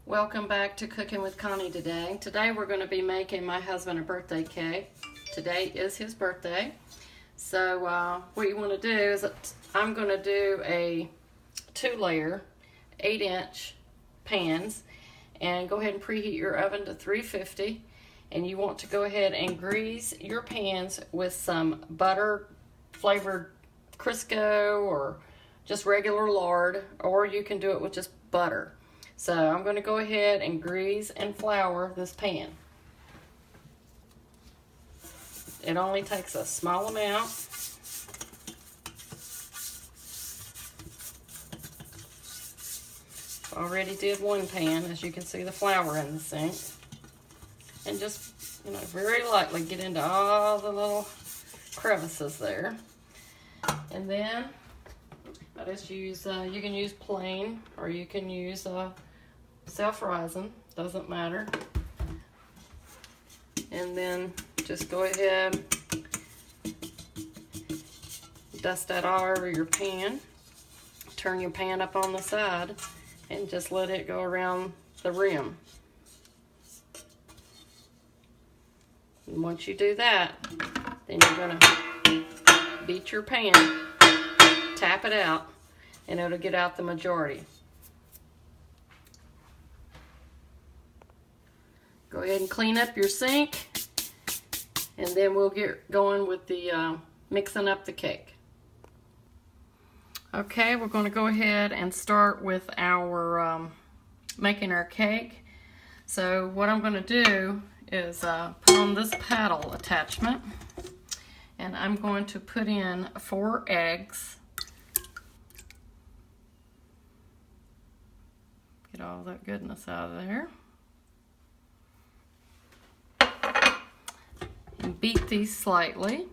Welcome back to Cooking with Connie today. Today we're going to be making my husband a birthday cake. Today is his birthday. So what you want to do is I'm going to do a 2-layer 8-inch pans, and go ahead and preheat your oven to 350, and you want to go ahead and grease your pans with some butter flavored Crisco or just regular lard, or you can do it with just butter. So I'm going to go ahead and grease and flour this pan. It only takes a small amount. Already did one pan, as you can see the flour in the sink. And just, very lightly get into all the little crevices there. And then I just use, you can use plain or you can use self-rising, doesn't matter. And then just go ahead, dust that all over your pan, turn your pan up on the side, and just let it go around the rim. And once you do that, then you're going to beat your pan, tap it out, and it'll get out the majority. Go ahead and clean up your sink, and then we'll get going with the mixing up the cake. Okay, we're going to go ahead and start with our making our cake. So what I'm going to do is put on this paddle attachment, and I'm going to put in 4 eggs. Get all that goodness out of there. And beat these slightly.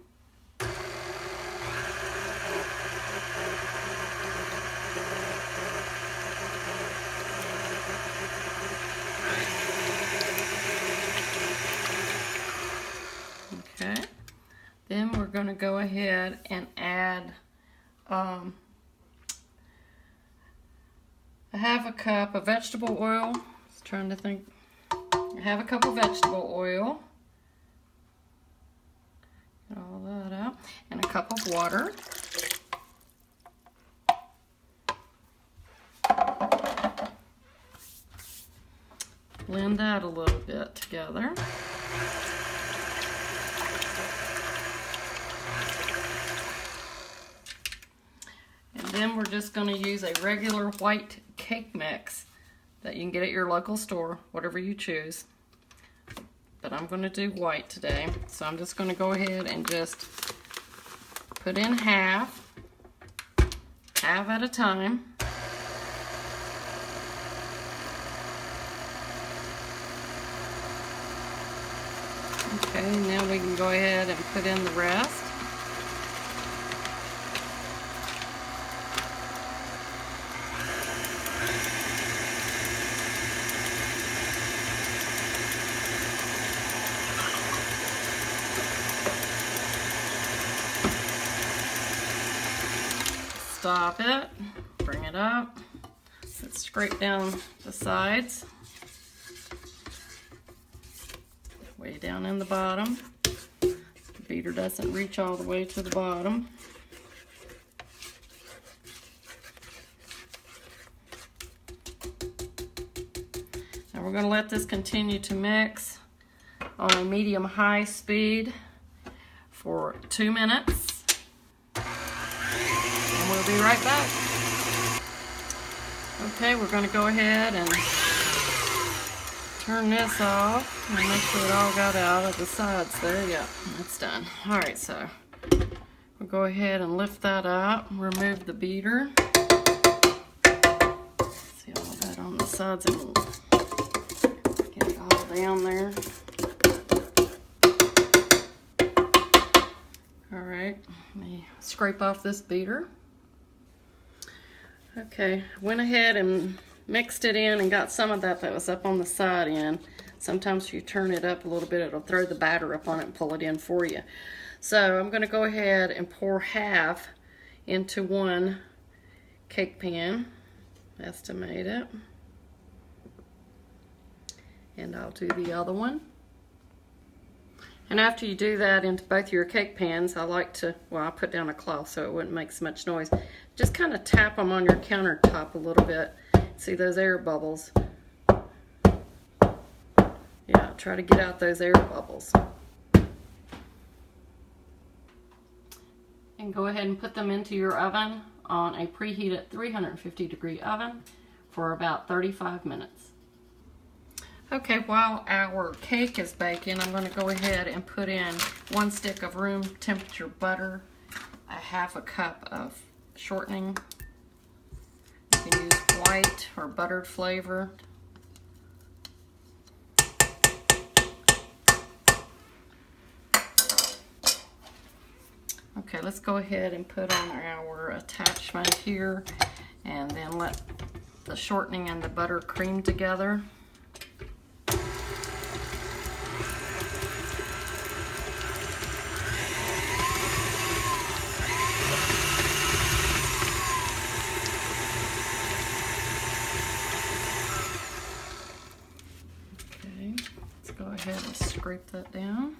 Okay. Then we're going to go ahead and add a half a cup of vegetable oil. Just trying to think. I have a cup of vegetable oil. Get all that out. And a cup of water. Blend that a little bit together. And then we're just going to use a regular white cake mix that you can get at your local store, whatever you choose. But I'm going to do white today, so I'm just going to go ahead and just put in half at a time. Okay, now we can go ahead and put in the rest. Stop it, bring it up, let's scrape down the sides, way down in the bottom. The beater doesn't reach all the way to the bottom. Now we're going to let this continue to mix on a medium-high speed for 2 minutes. We'll be right back. Okay, we're going to go ahead and turn this off and make sure it all got out of the sides there. Yeah, that's done. Alright, so we'll go ahead and lift that up, remove the beater. See all that on the sides, and get it all down there. Alright, let me scrape off this beater. Okay, went ahead and mixed it in and got some of that was up on the side in. Sometimes if you turn it up a little bit, it'll throw the batter up on it and pull it in for you. So I'm going to go ahead and pour half into one cake pan. Estimate it. And I'll do the other one. And after you do that into both your cake pans, I like to, well, I put down a cloth so it wouldn't make so much noise. Just kind of tap them on your countertop a little bit. See those air bubbles? Yeah, try to get out those air bubbles. And go ahead and put them into your oven on a preheated 350-degree oven for about 35 minutes. Okay, while our cake is baking, I'm going to go ahead and put in 1 stick of room temperature butter, a 1/2 cup of shortening. You can use white or buttered flavor. Okay, let's go ahead and put on our attachment here and then let the shortening and the butter cream together. Okay, let's go ahead and scrape that down.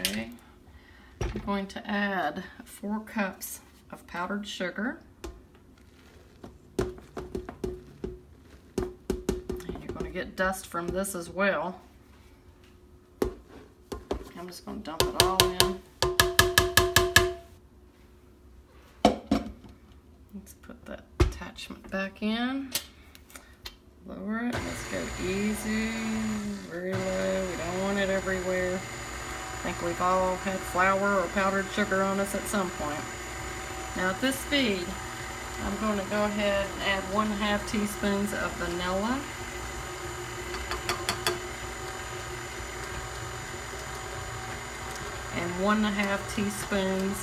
Okay, I'm going to add 4 cups of powdered sugar. And you're going to get dust from this as well. I'm just going to dump it all in. Let's put that attachment back in. Lower it. Let's go easy, very low. We don't want it everywhere. I think we've all had flour or powdered sugar on us at some point. Now at this speed, I'm going to go ahead and add 1/2 teaspoons of vanilla. And 1/2 teaspoons.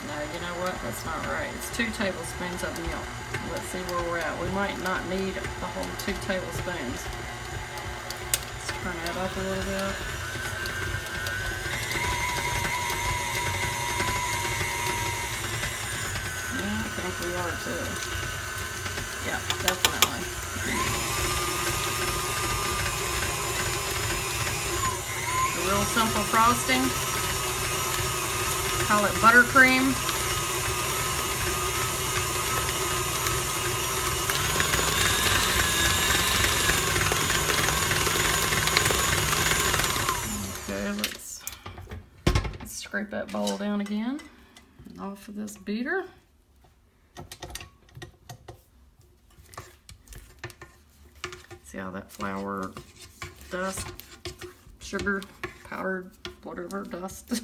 No, you know what? That's not right. It's 2 tablespoons of milk. Let's see where we're at. We might not need the whole 2 tablespoons. Turn that up a little bit. Yeah, I think we are too. Yeah, definitely. A real simple frosting. Call it buttercream. Scrape that bowl down again and off of this beater. See how that flour dust, sugar, powdered, whatever dust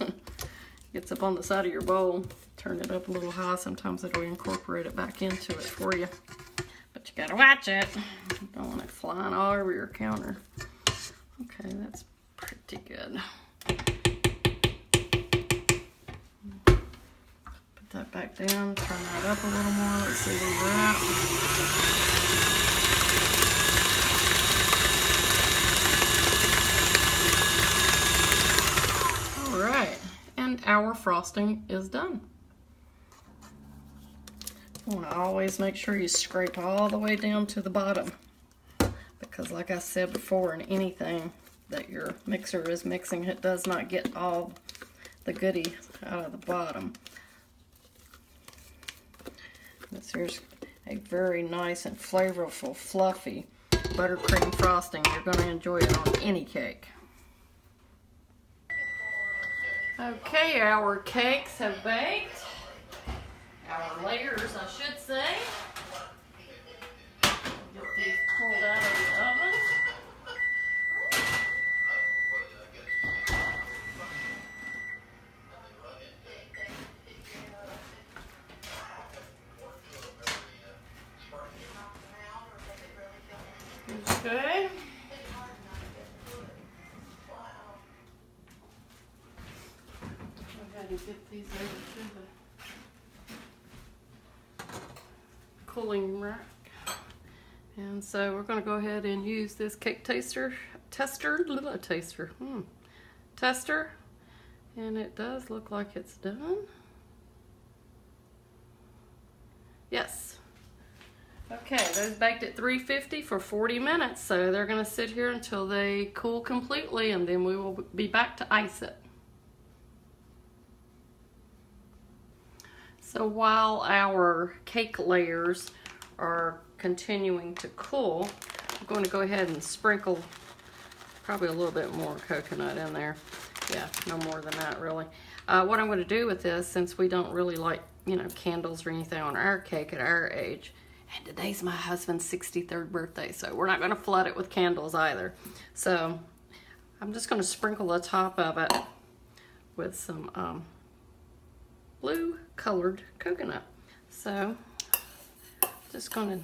gets up on the side of your bowl. Turn it up a little high. Sometimes it'll incorporate it back into it for you. But you gotta watch it. You don't want it flying all over your counter. Okay, that's pretty good. That back down, turn that up a little more. Let's see where we're at. Alright, and our frosting is done. You want to always make sure you scrape all the way down to the bottom, because like I said before, in anything that your mixer is mixing, it does not get all the goodies out of the bottom. This here's a very nice and flavorful, fluffy buttercream frosting. You're going to enjoy it on any cake. Okay, our cakes have baked. Our layers, I should say. Get these pulled out of the oven. Okay. Go ahead and get these over to the cooling rack. And so we're going to go ahead and use this cake tester, and it does look like it's done. Yes. Okay, those baked at 350 for 40 minutes, so they're going to sit here until they cool completely, and then we will be back to ice it. So while our cake layers are continuing to cool, I'm going to go ahead and sprinkle probably a little bit more coconut in there. Yeah, no more than that really. What I'm going to do with this, since we don't really like, you know, candles or anything on our cake at our age, and today's my husband's 63rd birthday, so we're not going to flood it with candles either. So I'm just going to sprinkle the top of it with some blue colored coconut. So just going to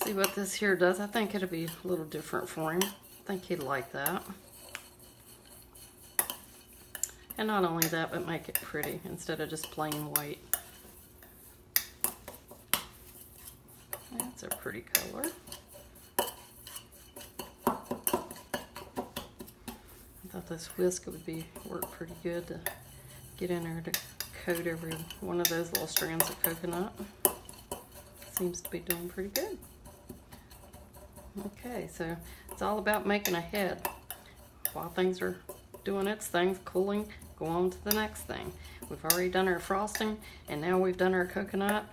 see what this here does. I think it'll be a little different for him. I think he'd like that. And not only that, but make it pretty instead of just plain white. That's a pretty color. I thought this whisk would work pretty good to get in there to coat every one of those little strands of coconut. Seems to be doing pretty good. Okay, so it's all about making a head. While things are doing its thing, cooling, go on to the next thing. We've already done our frosting, and now we've done our coconut.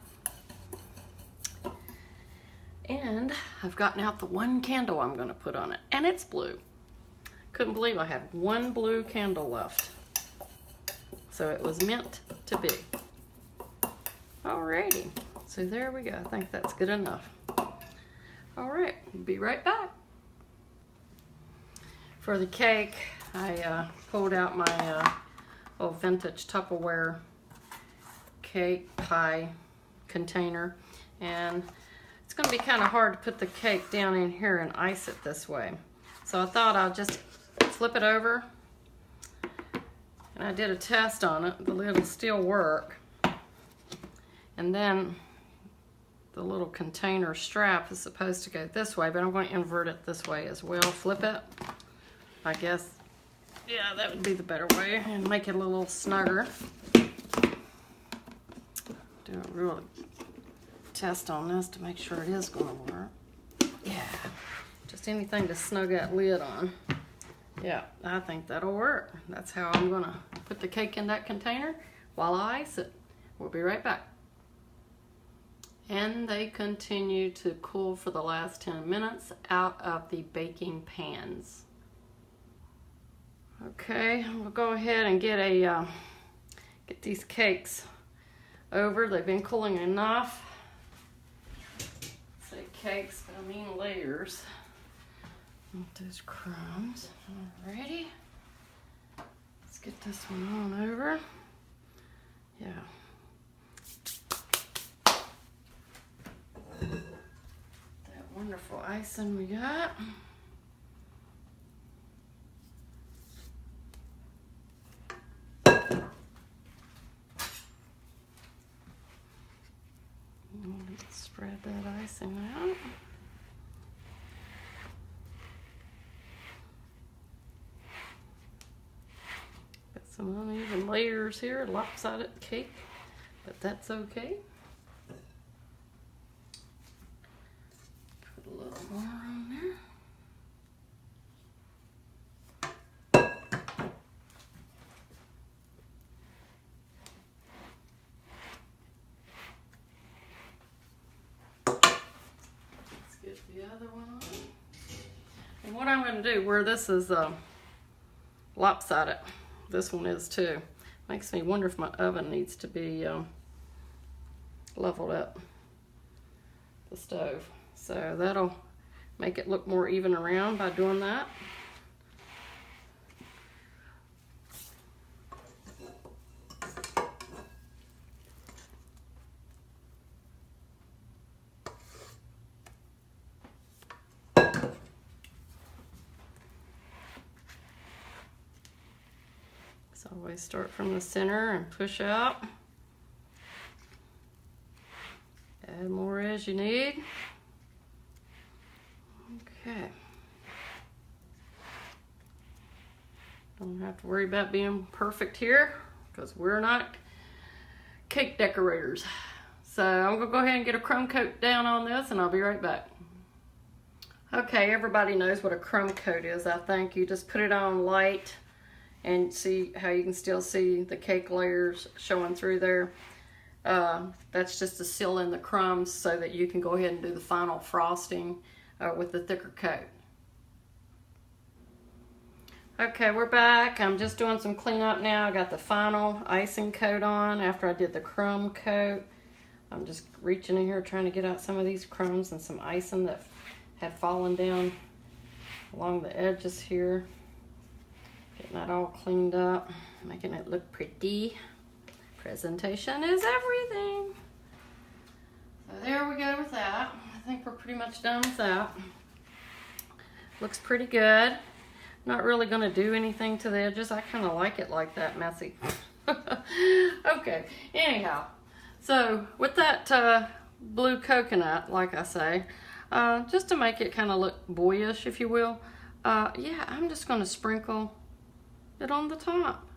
And I've gotten out the one candle I'm going to put on it, and it's blue. Couldn't believe I had one blue candle left. So it was meant to be. Alrighty, so there we go. I think that's good enough. Alright, be right back. For the cake, I pulled out my old vintage Tupperware cake pie container, and it's going to be kind of hard to put the cake down in here and ice it this way. So I thought I'll just flip it over, and I did a test on it. The lid will still work, and then the little container strap is supposed to go this way, but I'm going to invert it this way as well. Flip it, I guess. Yeah, that would be the better way, and make it a little snugger. Do a real test on this to make sure it is going to work. Yeah, just anything to snug that lid on. Yeah, I think that'll work. That's how I'm going to put the cake in that container while I ice it. We'll be right back. And they continue to cool for the last 10 minutes out of the baking pans. Okay, we'll go ahead and get these cakes over. They've been cooling enough. Say cakes, but I mean layers. With those crumbs. Alrighty. Let's get this one on over. Yeah. That wonderful icing we got. Spread that icing out. Got some uneven layers here, lopsided cake, but that's okay. Put a little more on there. The other one on. And what I'm going to do, where this is lopsided, this one is too. Makes me wonder if my oven needs to be leveled up, the stove. So that'll make it look more even around by doing that. So always start from the center and push out. Add more as you need. Okay. Don't have to worry about being perfect here because we're not cake decorators. So I'm gonna go ahead and get a crumb coat down on this and I'll be right back. Okay, everybody knows what a crumb coat is, I think. You just put it on light and see how you can still see the cake layers showing through there. That's just to seal in the crumbs so that you can go ahead and do the final frosting with the thicker coat. Okay, we're back. I'm just doing some cleanup now. I got the final icing coat on after I did the crumb coat. I'm just reaching in here trying to get out some of these crumbs and some icing that had fallen down along the edges here. Getting that all cleaned up, making it look pretty. Presentation is everything. So there we go with that. I think we're pretty much done with that. Looks pretty good. Not really going to do anything to the edges. I kind of like it like that, messy. Okay, anyhow. So with that blue coconut, like I say, just to make it kind of look boyish, if you will, yeah, I'm just going to sprinkle it on the top.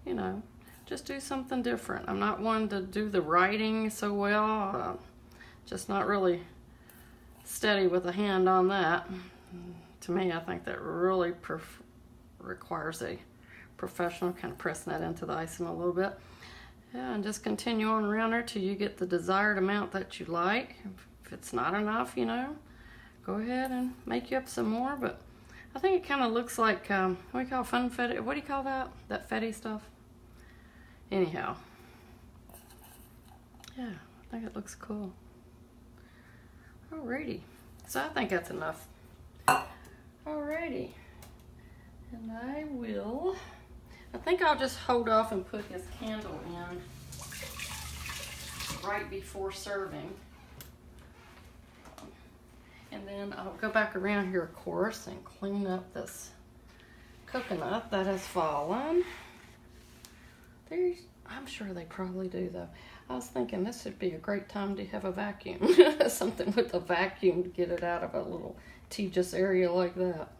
You know, just do something different. I'm not one to do the writing so well. Just not really steady with a hand on that. To me, I think that really requires a professional, kind of pressing that into the icing a little bit. Yeah, and just continue on around there till you get the desired amount that you like. If it's not enough, you know, go ahead and make you up some more. But I think it kind of looks like, what do you call funfetti? What do you call that? That fetty stuff? Anyhow. Yeah, I think it looks cool. Alrighty. So I think that's enough. Alrighty, and I think I'll just hold off and put his candle in right before serving. And then I'll go back around here, of course, and clean up this coconut that has fallen. I'm sure they probably do, though. I was thinking this would be a great time to have a vacuum. Something with a vacuum to get it out of a little tedious area like that.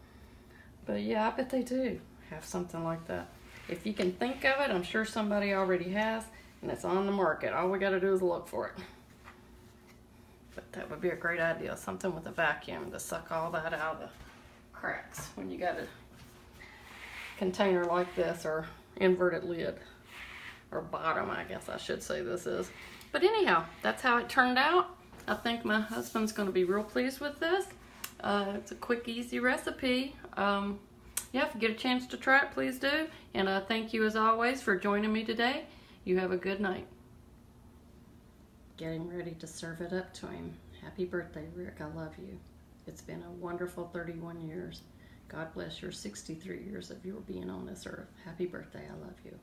But yeah, I bet they do have something like that. If you can think of it, I'm sure somebody already has, and it's on the market. All we got to do is look for it. But that would be a great idea, something with a vacuum to suck all that out of the cracks when you got a container like this, or inverted lid, or bottom, I guess I should say this is. But anyhow, that's how it turned out. I think my husband's going to be real pleased with this. It's a quick, easy recipe. Yeah, if you get a chance to try it, please do. And thank you, as always, for joining me today. You have a good night. Getting ready to serve it up to him. Happy birthday, Rick. I love you. It's been a wonderful 31 years. God bless your 63 years of your being on this earth. Happy birthday. I love you.